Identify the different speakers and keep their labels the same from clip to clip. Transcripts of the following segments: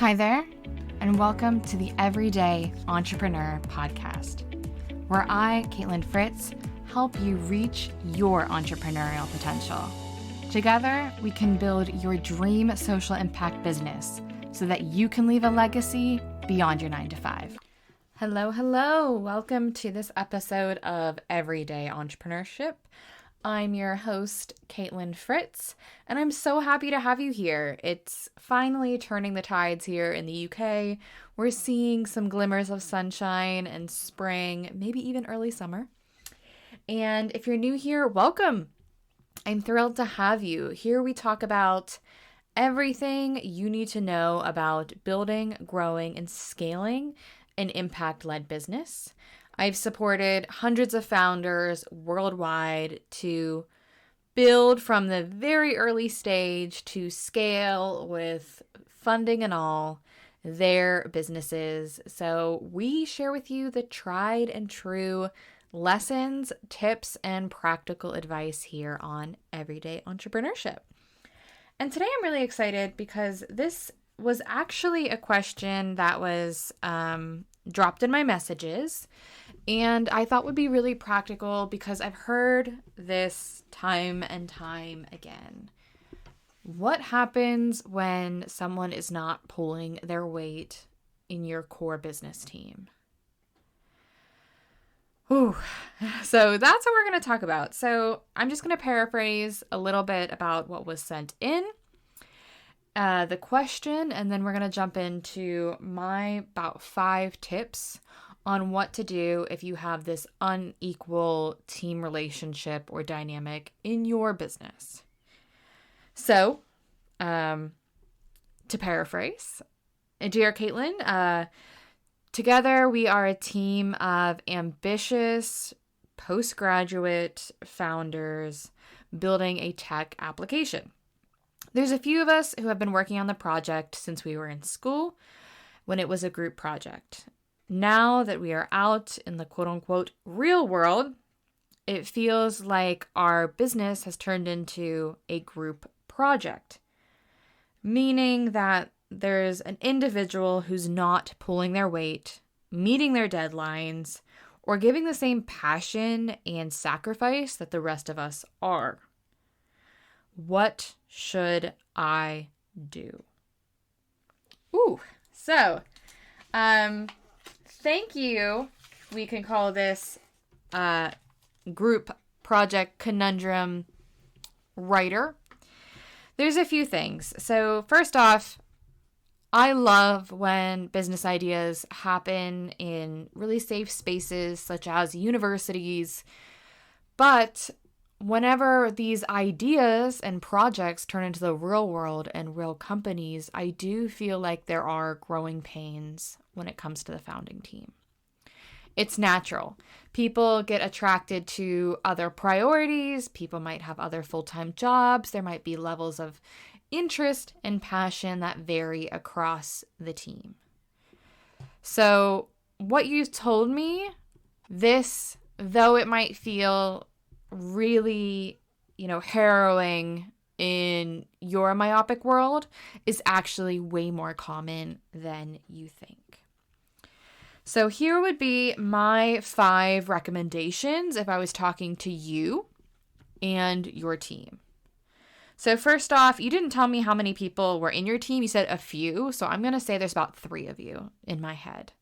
Speaker 1: Hi there, and welcome to the Everyday Entrepreneur Podcast, where I, Caitlin Fritz, help you reach your entrepreneurial potential. Together, we can build your dream social impact business so that you can leave a legacy beyond your 9 to 5. Hello. Welcome to this episode of Everyday Entrepreneurship. I'm your host, Caitlin Fritz, and I'm so happy to have you here. It's finally turning the tides here in the UK. We're seeing some glimmers of sunshine and spring, maybe even early summer. And if you're new here, welcome. I'm thrilled to have you. Here we talk about everything you need to know about building, growing, and scaling an impact-led business. I've supported hundreds of founders worldwide to build from the very early stage to scale with funding and all their businesses. So we share with you the tried and true lessons, tips, and practical advice here on Everyday Entrepreneurship. And today I'm really excited because this was actually a question that was dropped in my messages, and I thought would be really practical because I've heard this time and time again. What happens when someone is not pulling their weight in your core business team? Ooh, so that's what we're going to talk about. So I'm just going to paraphrase a little bit about what was sent in, the question, and then we're going to jump into my about 5 tips on what to do if you have this unequal team relationship or dynamic in your business. So, to paraphrase, dear Caitlin, together we are a team of ambitious postgraduate founders building a tech application. There's a few of us who have been working on the project since we were in school when it was a group project. Now that we are out in the quote-unquote real world, it feels like our business has turned into a group project, meaning that there's an individual who's not pulling their weight, meeting their deadlines, or giving the same passion and sacrifice that the rest of us are. What should I do? Thank you. We can call this group project conundrum writer. There's a few things. So first off, I love when business ideas happen in really safe spaces such as universities, but whenever these ideas and projects turn into the real world and real companies, I do feel like there are growing pains when it comes to the founding team. It's natural. People get attracted to other priorities. People might have other full-time jobs. There might be levels of interest and passion that vary across the team. So what you told me, this, though it might feel really, harrowing in your myopic world, is actually way more common than you think. So here would be my 5 recommendations if I was talking to you and your team. So first off, you didn't tell me how many people were in your team. You said a few. So I'm going to say there's about 3 of you in my head.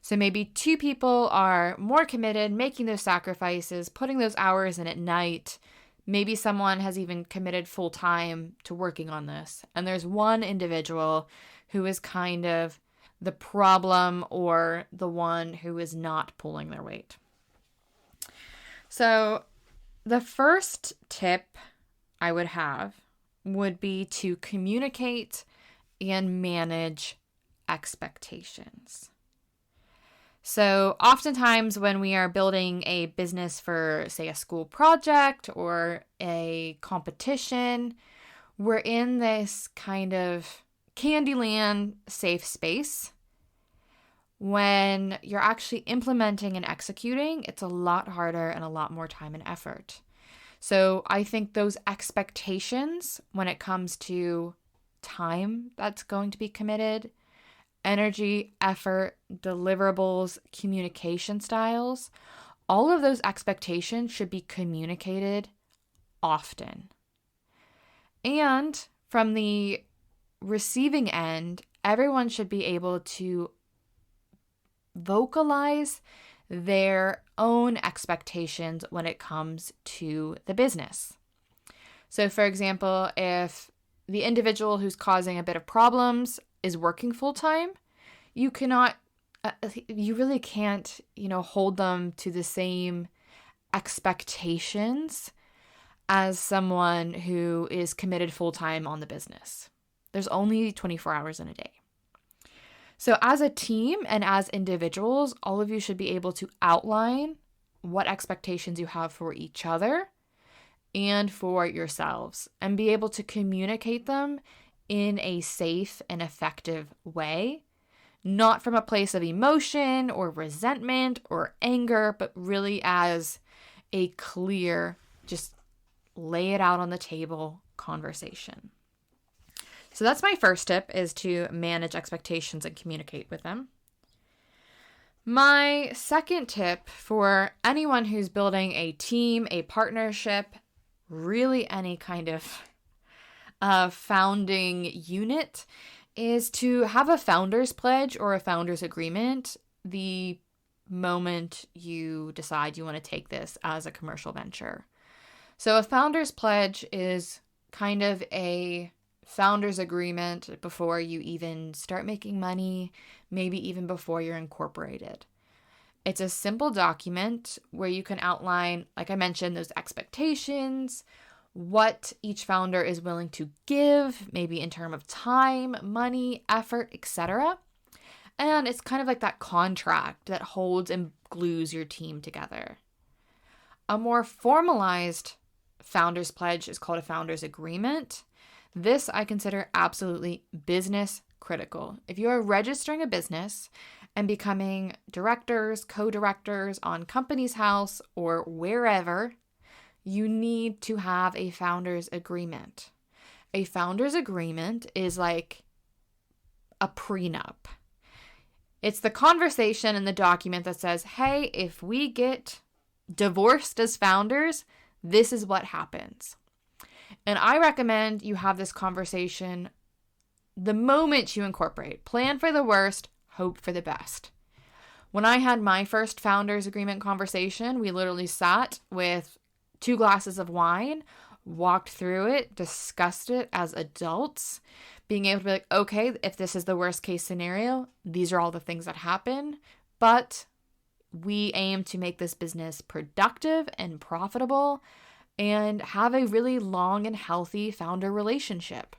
Speaker 1: So maybe 2 people are more committed, making those sacrifices, putting those hours in at night. Maybe someone has even committed full time to working on this. And there's 1 individual who is kind of the problem or the one who is not pulling their weight. So the first tip I would have would be to communicate and manage expectations. So oftentimes when we are building a business for, say, a school project or a competition, we're in this kind of Candyland safe space. When you're actually implementing and executing, it's a lot harder and a lot more time and effort. So I think those expectations when it comes to time that's going to be committed, energy, effort, deliverables, communication styles, all of those expectations should be communicated often. And from the receiving end, everyone should be able to vocalize their own expectations when it comes to the business. So, for example, if the individual who's causing a bit of problems is working full-time, you really can't, hold them to the same expectations as someone who is committed full-time on the business. There's only 24 hours in a day. So as a team and as individuals, all of you should be able to outline what expectations you have for each other and for yourselves, and be able to communicate them in a safe and effective way, not from a place of emotion or resentment or anger, but really as a clear, just lay it out on the table conversation. So that's my first tip, is to manage expectations and communicate with them. My second tip for anyone who's building a team, a partnership, really any kind of founding unit, is to have a founder's pledge or a founder's agreement the moment you decide you want to take this as a commercial venture. So a founder's pledge is kind of a founder's agreement before you even start making money, maybe even before you're incorporated. It's a simple document where you can outline, like I mentioned, those expectations, what each founder is willing to give, maybe in terms of time, money, effort, etc. And it's kind of like that contract that holds and glues your team together. A more formalized founder's pledge is called a founder's agreement. This I consider absolutely business critical. If you are registering a business and becoming directors, co-directors on Companies House or wherever, you need to have a founder's agreement. A founder's agreement is like a prenup. It's the conversation in the document that says, hey, if we get divorced as founders, this is what happens. And I recommend you have this conversation the moment you incorporate. Plan for the worst, hope for the best. When I had my first founder's agreement conversation, we literally sat with 2 glasses of wine, walked through it, discussed it as adults, being able to be like, okay, if this is the worst case scenario, these are all the things that happen, but we aim to make this business productive and profitable and have a really long and healthy founder relationship.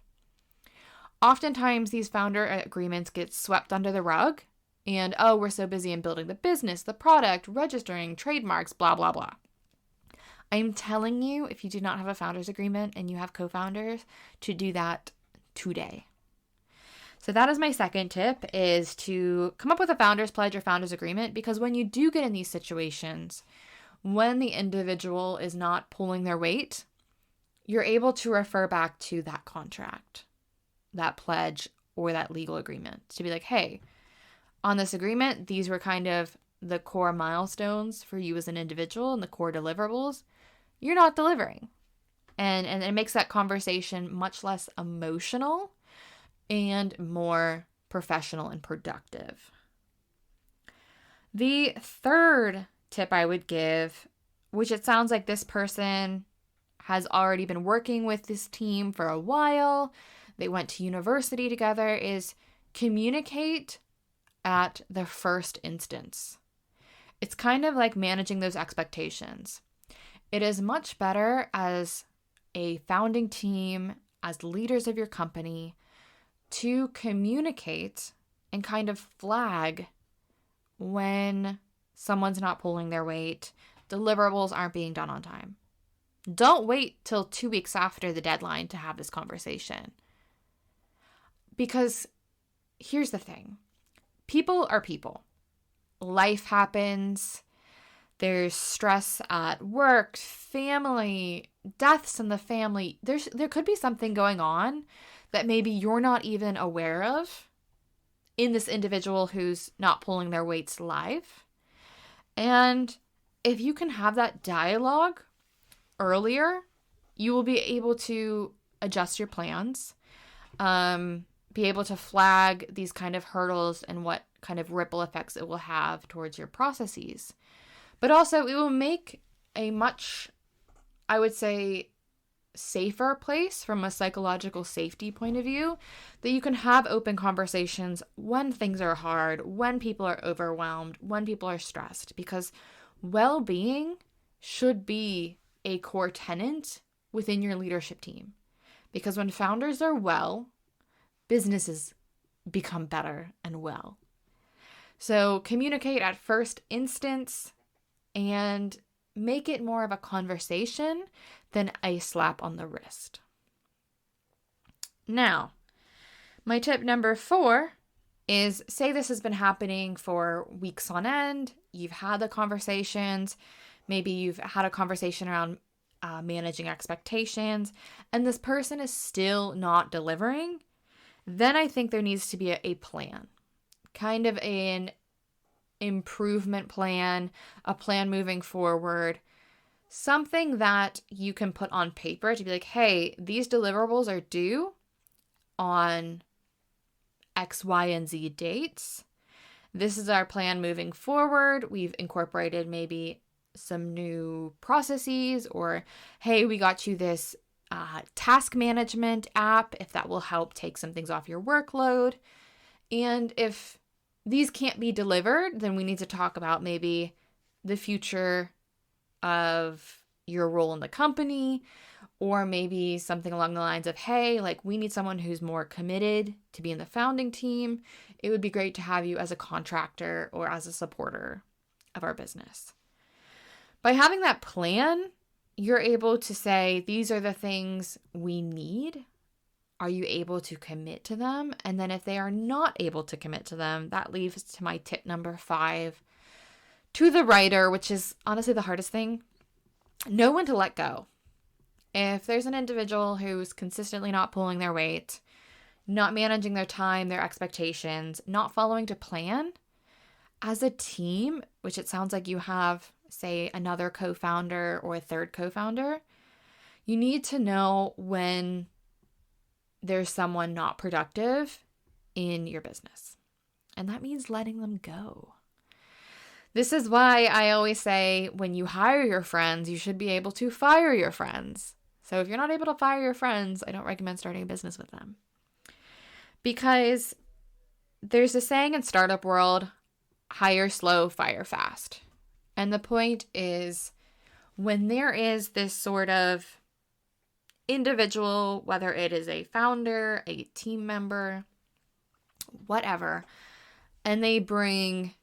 Speaker 1: Oftentimes, these founder agreements get swept under the rug and, oh, we're so busy in building the business, the product, registering, trademarks, blah, blah, blah. I'm telling you, if you do not have a founder's agreement and you have co-founders, to do that today. So that is my second tip, is to come up with a founder's pledge or founder's agreement, because when you do get in these situations, when the individual is not pulling their weight, you're able to refer back to that contract, that pledge, or that legal agreement to be like, hey, on this agreement, these were kind of the core milestones for you as an individual and the core deliverables. You're not delivering. And it makes that conversation much less emotional and more professional and productive. The third tip I would give, which it sounds like this person has already been working with this team for a while, they went to university together, is communicate at the first instance. It's kind of like managing those expectations. It is much better as a founding team, as leaders of your company, to communicate and kind of flag when someone's not pulling their weight, deliverables aren't being done on time. Don't wait till 2 weeks after the deadline to have this conversation. Because here's the thing. People are people. Life happens. There's stress at work, family, deaths in the family. There could be something going on that maybe you're not even aware of. in this individual who's not pulling their weight's life. And if you can have that dialogue earlier, you will be able to adjust your plans, be able to flag these kind of hurdles and what kind of ripple effects it will have towards your processes. But also, it will make a much, I would say, safer place from a psychological safety point of view, that you can have open conversations when things are hard, when people are overwhelmed, when people are stressed, because well-being should be a core tenet within your leadership team. Because when founders are well, businesses become better and well. So communicate at first instance and make it more of a conversation than a slap on the wrist. Now, my tip number 4 is, say this has been happening for weeks on end. You've had the conversations. Maybe you've had a conversation around managing expectations, and this person is still not delivering. Then I think there needs to be a plan, kind of an improvement plan, a plan moving forward, something that you can put on paper to be like, hey, these deliverables are due on X, Y, and Z dates. This is our plan moving forward. We've incorporated maybe some new processes, or hey, we got you this task management app, if that will help take some things off your workload. And if these can't be delivered, then we need to talk about maybe the future of your role in the company, or maybe something along the lines of, hey, like, we need someone who's more committed to be in the founding team. It would be great to have you as a contractor or as a supporter of our business. By having that plan, you're able to say, these are the things we need. Are you able to commit to them? And then if they are not able to commit to them, that leads to my tip number 5, to the writer, which is honestly the hardest thing. Know when to let go. If there's an individual who's consistently not pulling their weight, not managing their time, their expectations, not following to plan, as a team, which it sounds like you have, say, another co-founder or a third co-founder, you need to know when there's someone not productive in your business. And that means letting them go. This is why I always say, when you hire your friends, you should be able to fire your friends. So if you're not able to fire your friends, I don't recommend starting a business with them. Because there's a saying in startup world, hire slow, fire fast. And the point is, when there is this sort of individual, whether it is a founder, a team member, whatever, and they bring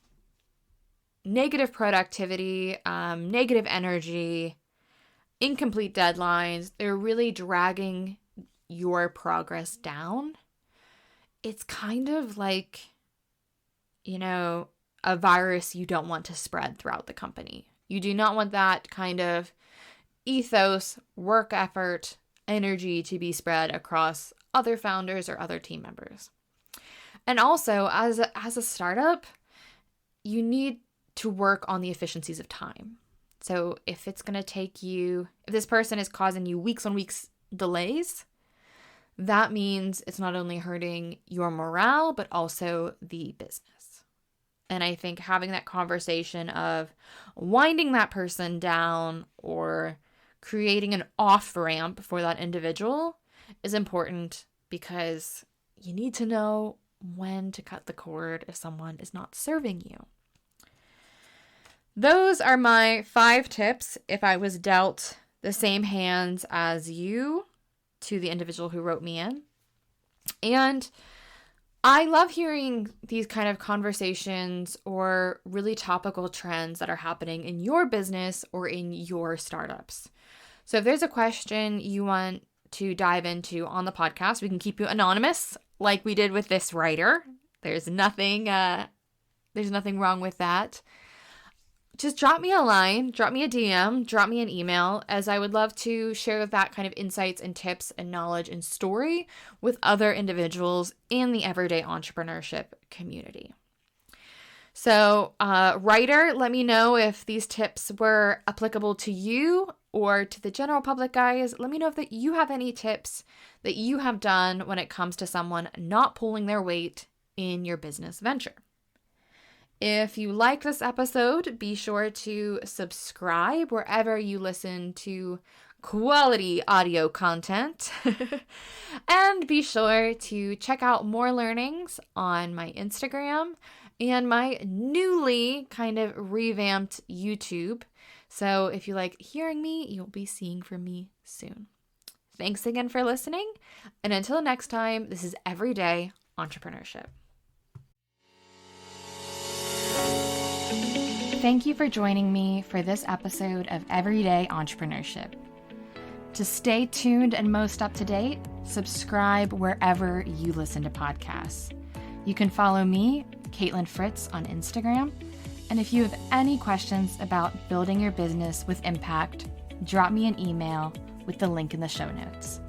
Speaker 1: negative productivity, negative energy, incomplete deadlines, they're really dragging your progress down. It's kind of like, a virus you don't want to spread throughout the company. You do not want that kind of ethos, work effort, energy to be spread across other founders or other team members. And also, as a startup, you need to work on the efficiencies of time. So if it's going to take you, if this person is causing you weeks on weeks delays, that means it's not only hurting your morale, but also the business. And I think having that conversation of winding that person down or creating an off-ramp for that individual is important, because you need to know when to cut the cord if someone is not serving you. Those are my 5 tips if I was dealt the same hands as you, to the individual who wrote me in. And I love hearing these kind of conversations or really topical trends that are happening in your business or in your startups. So if there's a question you want to dive into on the podcast, we can keep you anonymous like we did with this writer. There's nothing wrong with that. just drop me a line, drop me a DM, drop me an email, as I would love to share that kind of insights and tips and knowledge and story with other individuals in the everyday entrepreneurship community. So, writer, let me know if these tips were applicable to you or to the general public, guys. Let me know if you have any tips that you have done when it comes to someone not pulling their weight in your business venture. If you like this episode, be sure to subscribe wherever you listen to quality audio content. And be sure to check out more learnings on my Instagram and my newly kind of revamped YouTube. So if you like hearing me, you'll be seeing from me soon. Thanks again for listening. And until next time, this is Everyday Entrepreneurship. Thank you for joining me for this episode of Everyday Entrepreneurship. To stay tuned and most up to date, subscribe wherever you listen to podcasts. You can follow me, Caitlin Fritz, on Instagram. And if you have any questions about building your business with impact, drop me an email with the link in the show notes.